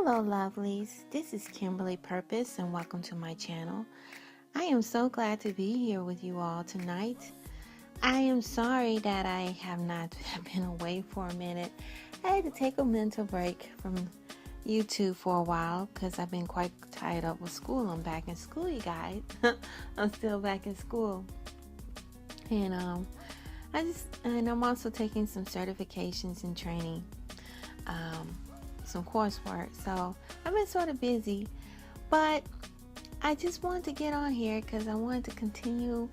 Hello lovelies, this is Kimberly Purpose and welcome to my channel. I am so glad to be here with you all tonight. I am sorry that I have not been away for a minute. I had to take a mental break from YouTube for a while because I've been quite tied up with school. I'm back in school, you guys. I'm still back in school. And I'm also taking some certifications and training. Some coursework, so I've been sort of busy, but I just wanted to get on here because I wanted to continue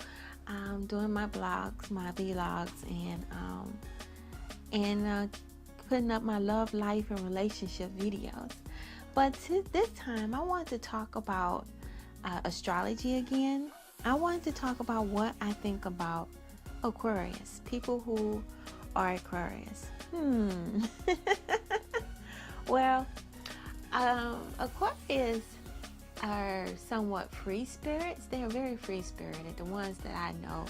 doing my blogs, my vlogs, and putting up my love life and relationship videos. But this time I wanted to talk about astrology again. I wanted to talk about what I think about Aquarius, people who are Aquarius. Well, Aquarius are somewhat free spirits. They are very free spirited. The ones that I know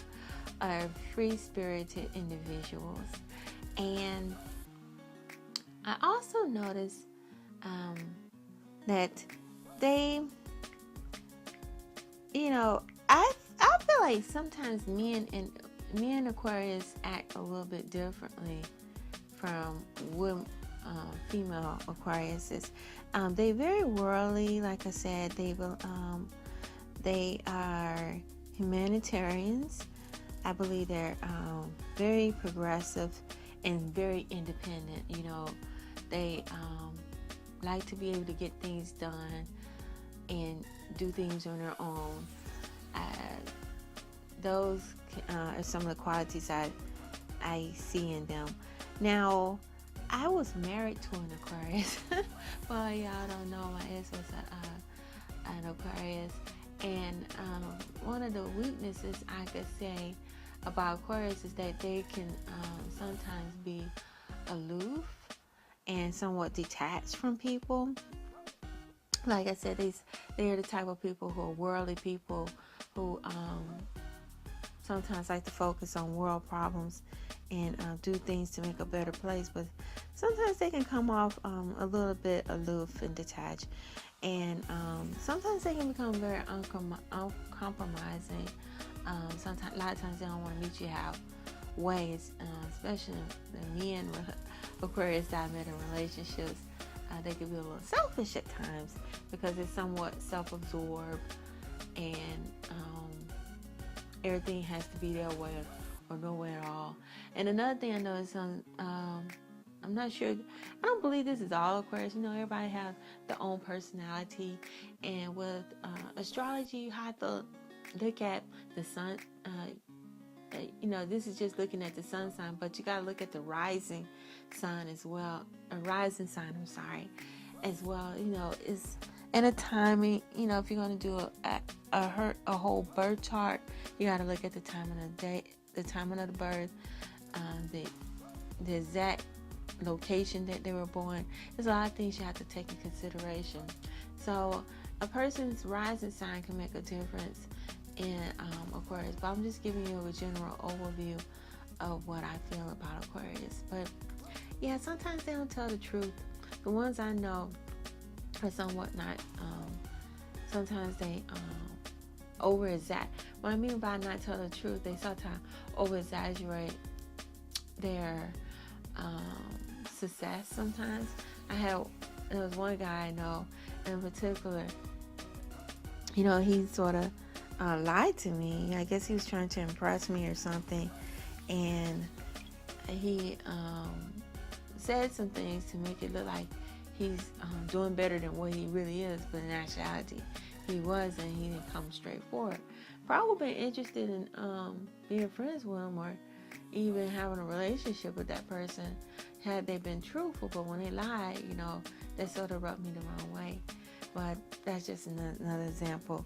are free spirited individuals. And I also noticed that they, I feel like sometimes me and Aquarius act a little bit differently from women. Female Aquariuses. They very worldly, like I said. They are humanitarians. I believe they're very progressive and very independent. They like to be able to get things done and do things on their own. Those are some of the qualities I see in them. Now, I was married to an Aquarius. Well, y'all don't know, my ex was an Aquarius. And one of the weaknesses I could say about Aquarius is that they can sometimes be aloof and somewhat detached from people. Like I said, they're the type of people who are worldly people who sometimes like to focus on world problems and do things to make a better place, but sometimes they can come off a little bit aloof and detached, and sometimes they can become very uncompromising. A lot of times they don't want to meet you halfway, especially the men with Aquarius that I met in relationships. They can be a little selfish at times because they're somewhat self-absorbed, and everything has to be their way or no way at all. And another thing I noticed, I'm not sure, I don't believe this is all Aquarius. Everybody has their own personality. And with astrology, you have to look at the sun. This is just looking at the sun sign, but you got to look at the rising sign as well. As well. It's and a timing. If you're going to do a whole birth chart, you got to look at the time of the day, the timing of the birth, the exact location that they were born. There's a lot of things you have to take in consideration. So a person's rising sign can make a difference in Aquarius, but I'm just giving you a general overview of what I feel about Aquarius. But yeah, sometimes they don't tell the truth. The ones I know are somewhat not. Sometimes they over exaggerate. What I mean by not tell the truth, they sometimes over exaggerate their success. Sometimes there was one guy I know in particular. He sort of lied to me. I guess he was trying to impress me or something, and he said some things to make it look like he's doing better than what he really is, but in actuality he wasn't. He didn't come straight forward. Probably interested in being friends with him or even having a relationship with that person had they been truthful, but when they lied, that sort of rubbed me the wrong way. But that's just another example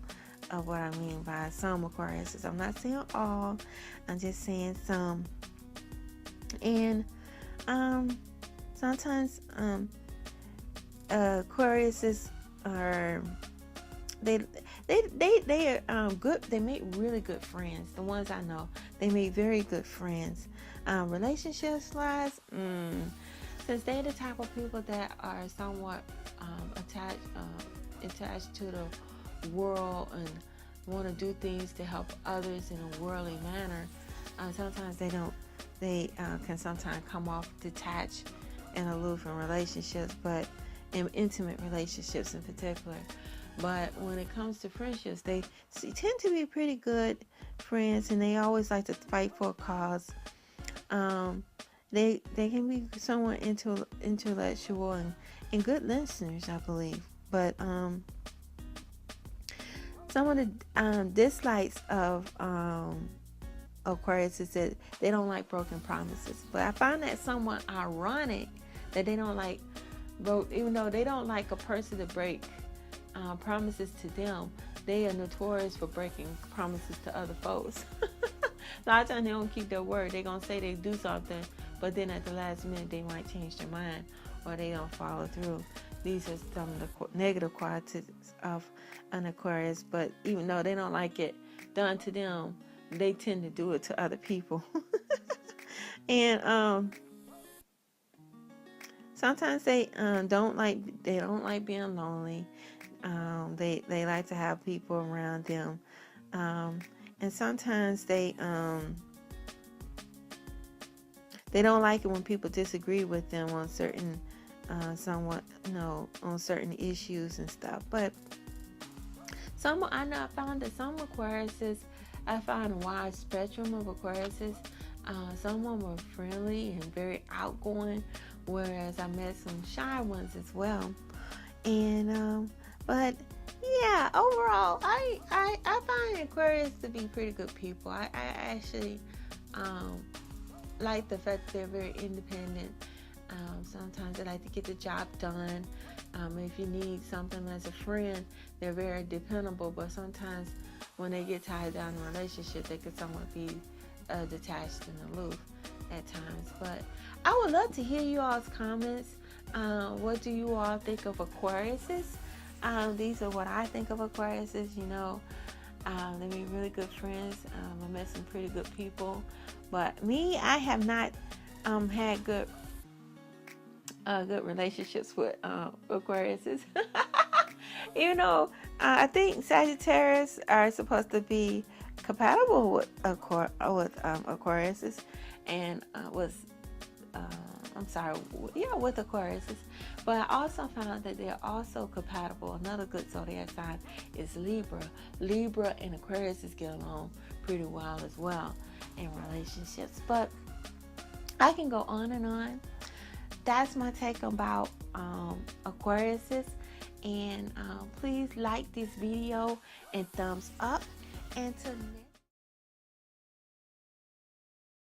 of what I mean by some Aquariuses. I'm not saying all, I'm just saying some. And sometimes Aquariuses are they are good. They make really good friends. The ones I know, they make very good friends. Relationships wise, since they're the type of people that are somewhat attached to the world and want to do things to help others in a worldly manner, sometimes they can sometimes come off detached and aloof in relationships, but in intimate relationships in particular. But when it comes to friendships, they tend to be pretty good friends, and they always like to fight for a cause. They can be somewhat intellectual and good listeners, I believe. But some of the dislikes of Aquarius is that they don't like broken promises. But I find that somewhat ironic that they don't like even though they don't like a person to break promises to them, they are notorious for breaking promises to other folks. A lot of times they don't keep their word. They're going to say they do something, but then at the last minute they might change their mind or they don't follow through. These are some of the negative qualities of an Aquarius, but even though they don't like it done to them, they tend to do it to other people. And sometimes they don't like being lonely. They like to have people around them, and sometimes they don't like it when people disagree with them on certain on certain issues and stuff. But I found that some Aquariuses, I found a wide spectrum of Aquariuses. Some of them are friendly and very outgoing, whereas I met some shy ones as well. And but yeah, overall, I find Aquarius to be pretty good people. I actually like the fact that they're very independent. Sometimes they like to get the job done. If you need something as a friend, they're very dependable. But sometimes when they get tied down in a relationship, they could somewhat be detached and aloof at times. But I would love to hear you all's comments. What do you all think of Aquariuses? These are what I think of Aquariuses. They be really good friends. I met some pretty good people. But me, I have not had good relationships with Aquariuses. I think Sagittarius are supposed to be compatible with Aquariuses, and with Aquariuses. But I also found that they're also compatible. Another good zodiac sign is Libra. Libra and Aquariuses get along pretty well as well in relationships. But I can go on and on. That's my take about Aquariuses. And please like this video and thumbs up. And till next